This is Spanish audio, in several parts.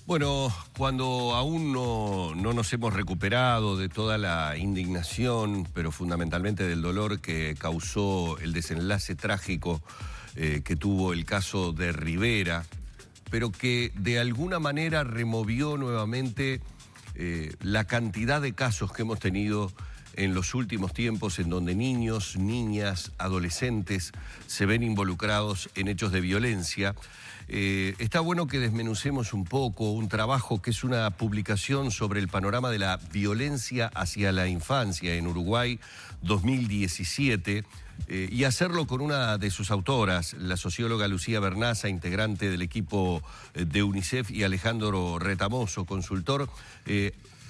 Bueno, cuando aún no nos hemos recuperado de toda la indignación, pero fundamentalmente del dolor que causó el desenlace trágico que tuvo el caso de Rivera, pero que de alguna manera removió nuevamente la cantidad de casos que hemos tenido en los últimos tiempos en donde niños, niñas, adolescentes se ven involucrados en hechos de violencia. Está bueno que desmenucemos un poco un trabajo que es una publicación sobre el panorama de la violencia hacia la infancia en Uruguay 2017 y hacerlo con una de sus autoras, la socióloga Lucía Bernaza, integrante del equipo de UNICEF, y Alejandro Retamoso, consultor,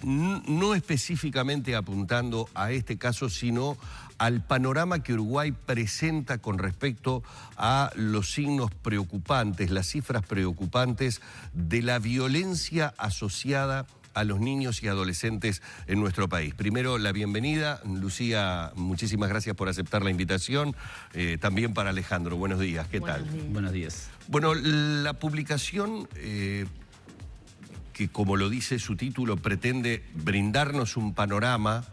no específicamente apuntando a este caso, sino al panorama que Uruguay presenta con respecto a los signos preocupantes, las cifras preocupantes de la violencia asociada a los niños y adolescentes en nuestro país. Primero, la bienvenida. Lucía, muchísimas gracias por aceptar la invitación. También para Alejandro, buenos días. ¿Qué tal? Buenos días. Bueno, la publicación, que como lo dice su título, pretende brindarnos un panorama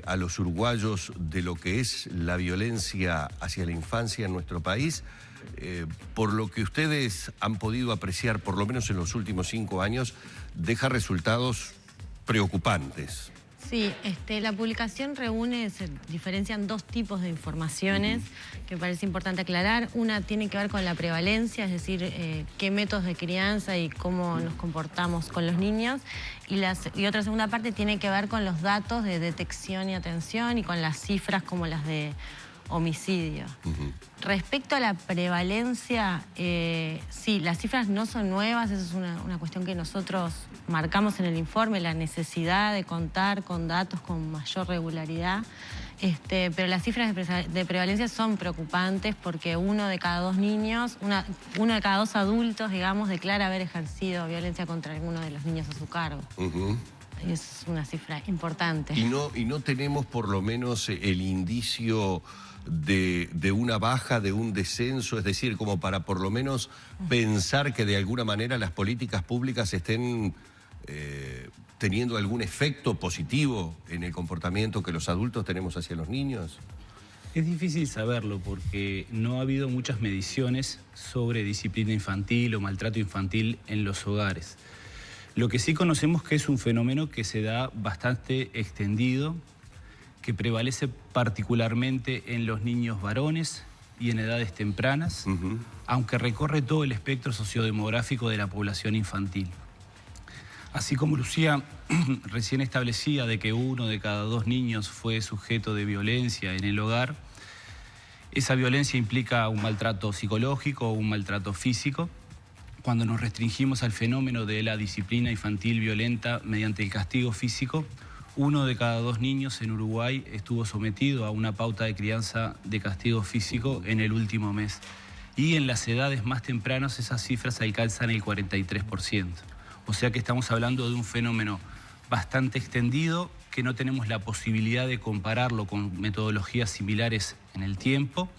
a los uruguayos de lo que es la violencia hacia la infancia en nuestro país. Por lo que ustedes han podido apreciar, por lo menos en los últimos 5 años, deja resultados preocupantes. Sí, la publicación reúne, se diferencian dos tipos de informaciones que me parece importante aclarar. Una tiene que ver con la prevalencia, es decir, qué métodos de crianza y cómo nos comportamos con los niños. Y otra segunda parte tiene que ver con los datos de detección y atención y con las cifras como las de homicidio. Respecto a la prevalencia, sí, las cifras no son nuevas, eso es una cuestión que nosotros marcamos en el informe, la necesidad de contar con datos con mayor regularidad, pero las cifras de prevalencia son preocupantes porque uno de cada 2 niños, uno de cada 2 adultos, digamos, declara haber ejercido violencia contra alguno de los niños a su cargo. Es una cifra importante. Y no tenemos por lo menos el indicio de una baja, de un descenso, es decir, como para por lo menos pensar que de alguna manera las políticas públicas estén teniendo algún efecto positivo en el comportamiento que los adultos tenemos hacia los niños. Es difícil saberlo porque no ha habido muchas mediciones sobre disciplina infantil o maltrato infantil en los hogares. Lo que sí conocemos que es un fenómeno que se da bastante extendido, que prevalece particularmente en los niños varones y en edades tempranas, aunque recorre todo el espectro sociodemográfico de la población infantil. Así como Lucía recién establecía de que 1 de cada 2 niños fue sujeto de violencia en el hogar, esa violencia implica un maltrato psicológico o un maltrato físico. Cuando nos restringimos al fenómeno de la disciplina infantil violenta mediante el castigo físico, 1 de cada 2 niños en Uruguay estuvo sometido a una pauta de crianza de castigo físico en el último mes. Y en las edades más tempranas esas cifras alcanzan el 43%. O sea que estamos hablando de un fenómeno bastante extendido que no tenemos la posibilidad de compararlo con metodologías similares en el tiempo.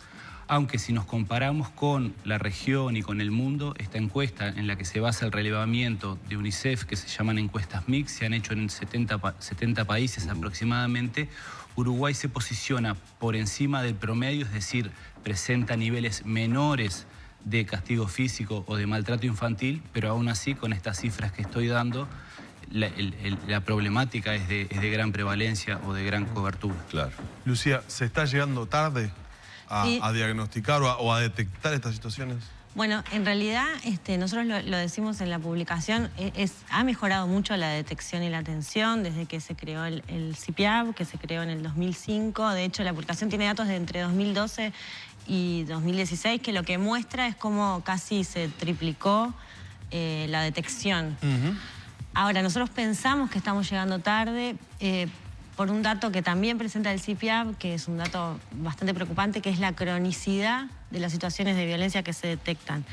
Aunque si nos comparamos con la región y con el mundo, esta encuesta en la que se basa el relevamiento de UNICEF, que se llaman encuestas MIX, se han hecho en 70 países aproximadamente, Uruguay se posiciona por encima del promedio, es decir, presenta niveles menores de castigo físico o de maltrato infantil, pero aún así, con estas cifras que estoy dando, la problemática es de gran prevalencia o de gran cobertura. Claro. Lucía, ¿se está llegando tarde a diagnosticar o a detectar estas situaciones? Bueno, en realidad nosotros lo decimos en la publicación, ha mejorado mucho la detección y la atención desde que se creó el CIPIAB, que se creó en el 2005. De hecho, la publicación tiene datos de entre 2012 y 2016, que lo que muestra es cómo casi se triplicó la detección. Ahora, nosotros pensamos que estamos llegando tarde por un dato que también presenta el CIPIAB, que es un dato bastante preocupante, que es la cronicidad de las situaciones de violencia que se detectan.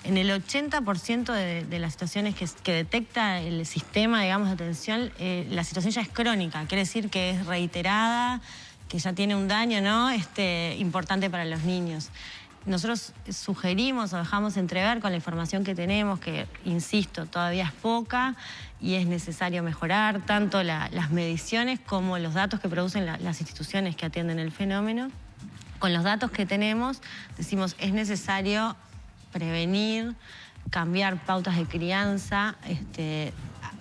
En el 80% de las situaciones que detecta el sistema, digamos, de atención, la situación ya es crónica, quiere decir que es reiterada, que ya tiene un daño, ¿no? importante para los niños. nosotros sugerimos o dejamos entrever con la información que tenemos, que, insisto, todavía es poca y es necesario mejorar tanto las mediciones como los datos que producen las instituciones que atienden el fenómeno. Con los datos que tenemos, decimos, es necesario prevenir, cambiar pautas de crianza,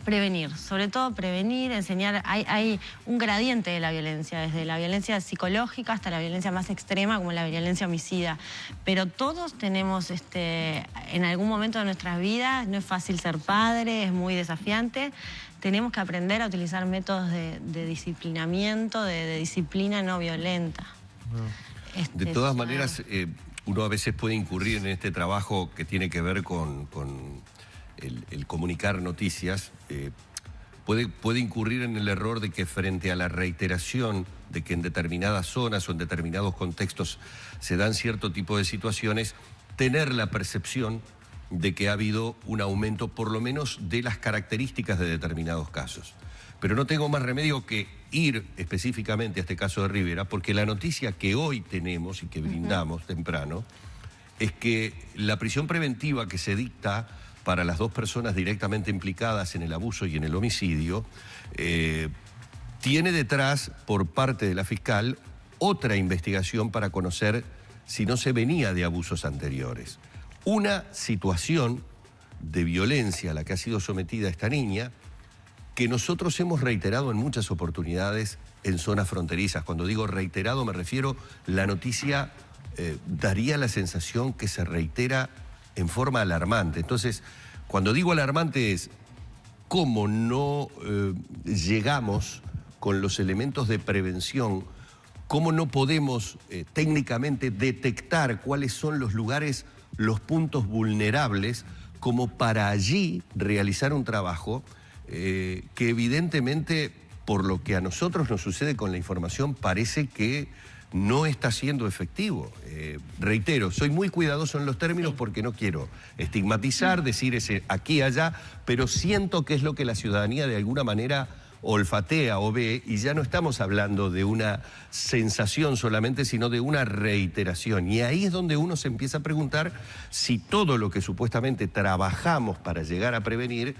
prevenir, sobre todo prevenir, enseñar. Hay un gradiente de la violencia, desde la violencia psicológica hasta la violencia más extrema, como la violencia homicida. Pero todos tenemos, en algún momento de nuestras vidas, no es fácil ser padre, es muy desafiante. Tenemos que aprender a utilizar métodos de disciplinamiento, de disciplina no violenta. De todas maneras, uno a veces puede incurrir en este trabajo que tiene que ver con el comunicar noticias, puede incurrir en el error de que frente a la reiteración de que en determinadas zonas o en determinados contextos se dan cierto tipo de situaciones, tener la percepción de que ha habido un aumento por lo menos de las características de determinados casos. Pero no tengo más remedio que ir específicamente a este caso de Rivera, porque la noticia que hoy tenemos y que brindamos temprano es que la prisión preventiva que se dicta para las dos personas directamente implicadas en el abuso y en el homicidio, tiene detrás, por parte de la fiscal, otra investigación para conocer si no se venía de abusos anteriores. Una situación de violencia a la que ha sido sometida esta niña, que nosotros hemos reiterado en muchas oportunidades en zonas fronterizas. Cuando digo reiterado me refiero, la noticia daría la sensación que se reitera en forma alarmante. Entonces, cuando digo alarmante es cómo no llegamos con los elementos de prevención, cómo no podemos técnicamente detectar cuáles son los lugares, los puntos vulnerables, como para allí realizar un trabajo que evidentemente, por lo que a nosotros nos sucede con la información, parece que no está siendo efectivo. Reitero, soy muy cuidadoso en los términos porque no quiero estigmatizar, decir ese aquí, allá, pero siento que es lo que la ciudadanía de alguna manera olfatea o ve, y ya no estamos hablando de una sensación solamente, sino de una reiteración. Y ahí es donde uno se empieza a preguntar si todo lo que supuestamente trabajamos para llegar a prevenir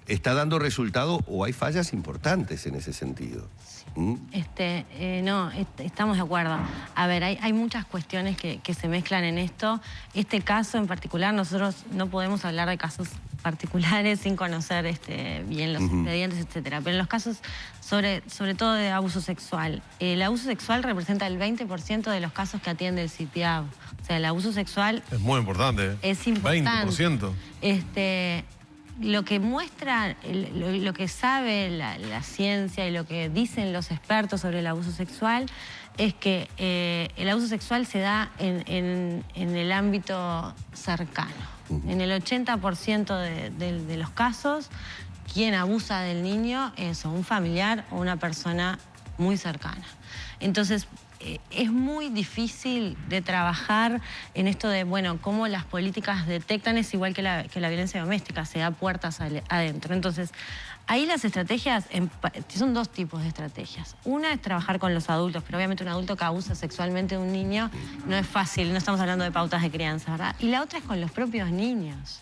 está dando resultado o hay fallas importantes en ese sentido. No, estamos de acuerdo. A ver, hay muchas cuestiones que se mezclan en esto. Este caso en particular, nosotros no podemos hablar de casos particulares sin conocer bien los expedientes, etcétera. Pero en los casos, sobre todo de abuso sexual, el abuso sexual representa el 20% de los casos que atiende el CIPIAB. O sea, el abuso sexual es muy importante. Es importante. 20%. Lo que muestra, lo que sabe la ciencia y lo que dicen los expertos sobre el abuso sexual es que el abuso sexual se da en el ámbito cercano. En el 80% de los casos, quien abusa del niño es o un familiar o una persona muy cercana. Entonces, es muy difícil de trabajar en esto de, bueno, cómo las políticas detectan, es igual que la violencia doméstica, se da puertas adentro. Entonces, ahí las estrategias, son dos tipos de estrategias. Una es trabajar con los adultos, pero obviamente un adulto que abusa sexualmente de un niño no es fácil, no estamos hablando de pautas de crianza, ¿verdad? Y la otra es con los propios niños.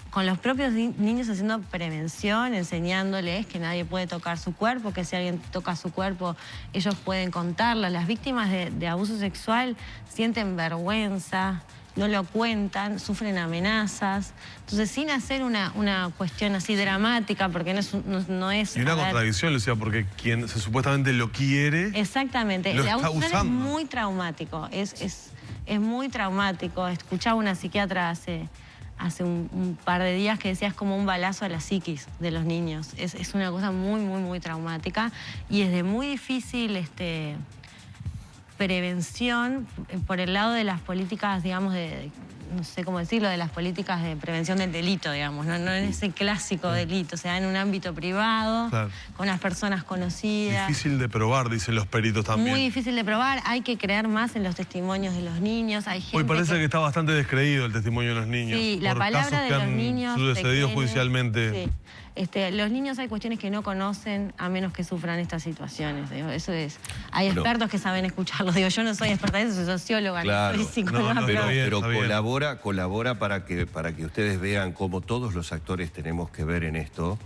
Con los propios niños haciendo prevención, enseñándoles que nadie puede tocar su cuerpo, que si alguien toca su cuerpo, ellos pueden contarlo. Las víctimas de abuso sexual sienten vergüenza, no lo cuentan, sufren amenazas. Entonces, sin hacer una cuestión así dramática, porque no es... Y una contradicción, Lucía, porque quien supuestamente lo quiere... Exactamente. Lo el está abuso usando. Es muy traumático, es muy traumático. Escuchaba una psiquiatra hace un par de días que decía es como un balazo a la psiquis de los niños. Es una cosa muy, muy, muy traumática y es de muy difícil prevención por el lado de las políticas, digamos, no sé cómo decirlo, de las políticas de prevención del delito, digamos, no en ese clásico delito, o sea, en un ámbito privado, claro, con las personas conocidas. Difícil de probar, dicen los peritos también. Muy difícil de probar, hay que creer más en los testimonios de los niños. Hay gente hoy parece que está bastante descreído el testimonio de los niños. Sí, la palabra de los niños sucedido judicialmente. Sí. Los niños hay cuestiones que no conocen a menos que sufran estas situaciones. Digo, eso es. Hay expertos que saben escucharlos. Digo, yo no soy experta en eso, soy socióloga, claro, no soy psicóloga. Pero colabora para que ustedes vean cómo todos los actores tenemos que ver en esto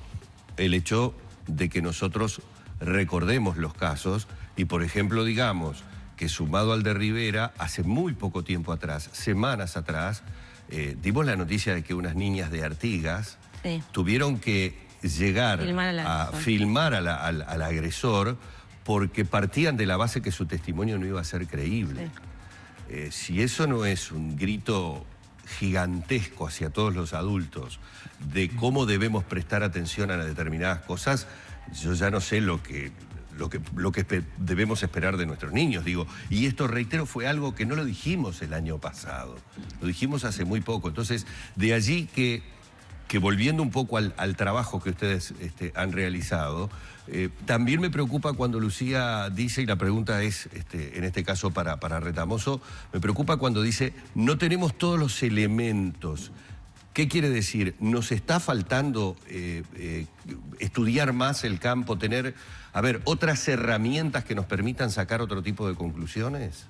el hecho de que nosotros recordemos los casos y, por ejemplo, digamos que sumado al de Rivera, hace muy poco tiempo atrás, semanas atrás, dimos la noticia de que unas niñas de Artigas tuvieron que llegar a filmar al agresor porque partían de la base que su testimonio no iba a ser creíble. Si eso no es un grito gigantesco hacia todos los adultos de cómo debemos prestar atención a determinadas cosas, yo ya no sé lo que debemos esperar de nuestros niños, digo. Y esto, reitero, fue algo que no lo dijimos el año pasado, lo dijimos hace muy poco. Entonces, de allí que volviendo un poco al trabajo que ustedes han realizado, también me preocupa cuando Lucía dice, y la pregunta es, en este caso para Retamoso, me preocupa cuando dice, no tenemos todos los elementos. ¿Qué quiere decir? ¿Nos está faltando estudiar más el campo, tener, otras herramientas que nos permitan sacar otro tipo de conclusiones?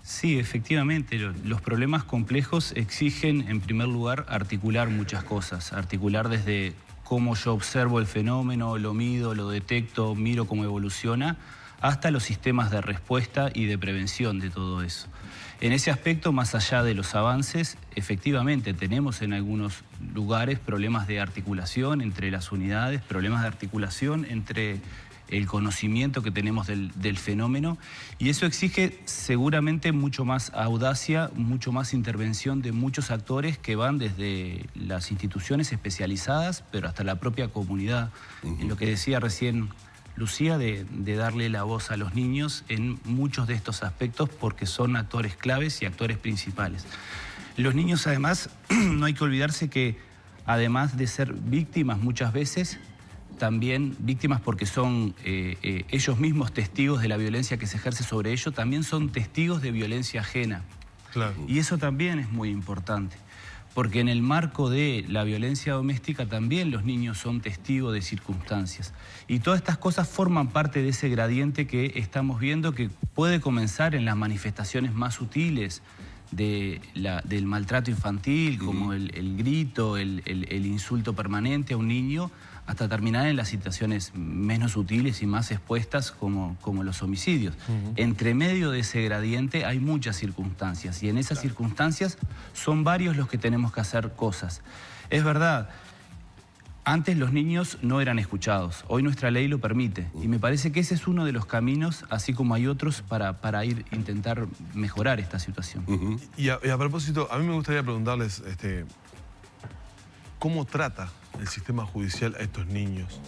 Sí, efectivamente, los problemas complejos exigen, en primer lugar, articular muchas cosas. Articular desde cómo yo observo el fenómeno, lo mido, lo detecto, miro cómo evoluciona, hasta los sistemas de respuesta y de prevención de todo eso. En ese aspecto, más allá de los avances, efectivamente tenemos en algunos lugares problemas de articulación entre las unidades, problemas de articulación entre el conocimiento que tenemos del fenómeno, y eso exige seguramente mucho más audacia, mucho más intervención de muchos actores que van desde las instituciones especializadas, pero hasta la propia comunidad. En lo que decía recién Lucía, de darle la voz a los niños en muchos de estos aspectos, porque son actores claves y actores principales. Los niños, además, no hay que olvidarse que, además de ser víctimas muchas veces, también víctimas porque son ellos mismos testigos de la violencia que se ejerce sobre ellos, también son testigos de violencia ajena. Claro. Y eso también es muy importante, porque en el marco de la violencia doméstica también los niños son testigos de circunstancias. Y todas estas cosas forman parte de ese gradiente que estamos viendo, que puede comenzar en las manifestaciones más sutiles del maltrato infantil, como el grito, el insulto permanente a un niño, hasta terminar en las situaciones menos sutiles y más expuestas como los homicidios. Entre medio de ese gradiente hay muchas circunstancias, y en esas circunstancias son varios los que tenemos que hacer cosas. Es verdad, antes los niños no eran escuchados, hoy nuestra ley lo permite, y me parece que ese es uno de los caminos, así como hay otros, para intentar mejorar esta situación. Y a propósito, a mí me gustaría preguntarles, ¿cómo trata el sistema judicial a estos niños?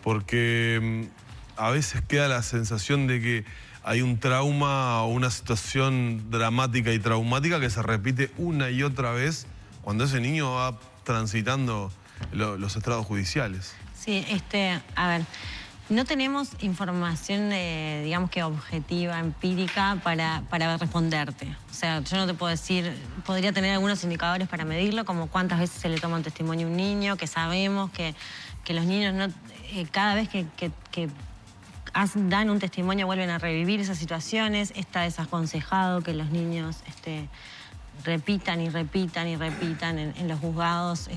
Porque a veces queda la sensación de que hay un trauma o una situación dramática y traumática que se repite una y otra vez cuando ese niño va transitando los estrados judiciales. Sí, a ver, no tenemos información, digamos que objetiva, empírica, para responderte. O sea, yo no te puedo decir, podría tener algunos indicadores para medirlo, como cuántas veces se le toma un testimonio a un niño, que sabemos que los niños no, cada vez que dan un testimonio vuelven a revivir esas situaciones. Está desaconsejado que los niños repitan y repitan y repitan en los juzgados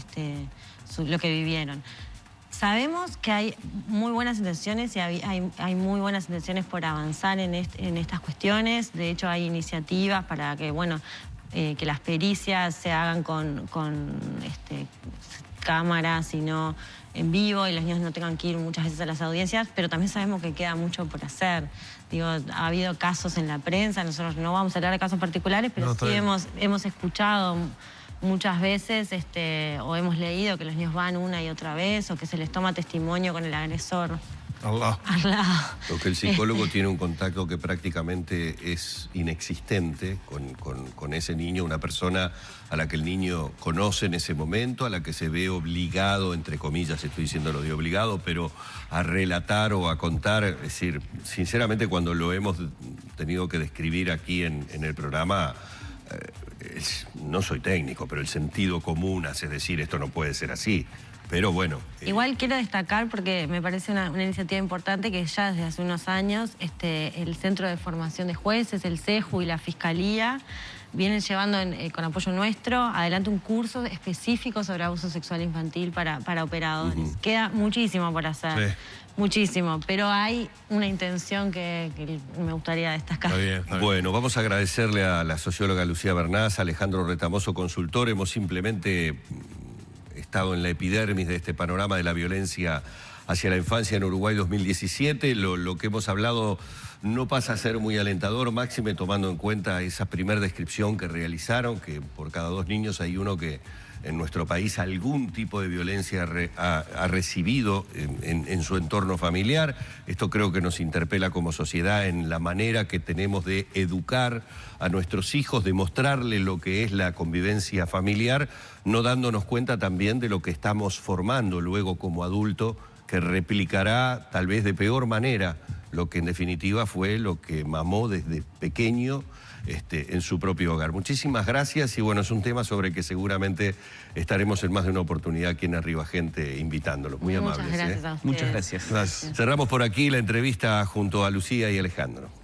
lo que vivieron. Sabemos que hay muy buenas intenciones y hay muy buenas intenciones por avanzar en estas cuestiones. De hecho, hay iniciativas para que, que las pericias se hagan con cámaras y no en vivo, y los niños no tengan que ir muchas veces a las audiencias, pero también sabemos que queda mucho por hacer. Digo, ha habido casos en la prensa, nosotros no vamos a hablar de casos particulares, pero sí hemos escuchado muchas veces o hemos leído que los niños van una y otra vez, o que se les toma testimonio con el agresor al lado. Lo que el psicólogo tiene un contacto que prácticamente es inexistente con ese niño, una persona a la que el niño conoce en ese momento, a la que se ve obligado, entre comillas, estoy diciendo lo de obligado, pero a relatar o a contar. Es decir, sinceramente, cuando lo hemos tenido que describir aquí en el programa, no soy técnico, pero el sentido común hace decir esto no puede ser así. Pero bueno. Igual quiero destacar, porque me parece una iniciativa importante, que ya desde hace unos años el Centro de Formación de Jueces, el CEJU y la Fiscalía vienen llevando con apoyo nuestro adelante un curso específico sobre abuso sexual infantil para operadores. Queda muchísimo por hacer. Sí. Muchísimo, pero hay una intención que me gustaría destacar. Está bien, está bien. Bueno, vamos a agradecerle a la socióloga Lucía Bernaz, a Alejandro Retamoso, consultor. Hemos simplemente estado en la epidermis de este panorama de la violencia hacia la infancia en Uruguay 2017. Lo que hemos hablado no pasa a ser muy alentador, máxime tomando en cuenta esa primera descripción que realizaron, que por cada 2 niños hay uno que en nuestro país algún tipo de violencia ha recibido en su entorno familiar. Esto creo que nos interpela como sociedad en la manera que tenemos de educar a nuestros hijos, de mostrarles lo que es la convivencia familiar, no dándonos cuenta también de lo que estamos formando luego como adulto, que replicará tal vez de peor manera lo que en definitiva fue lo que mamó desde pequeño en su propio hogar. Muchísimas gracias y bueno, es un tema sobre que seguramente estaremos en más de una oportunidad aquí en Arriba Gente invitándolos. Muy amables. Muchas gracias a ustedes. Muchas gracias. Gracias. Cerramos por aquí la entrevista junto a Lucía y Alejandro.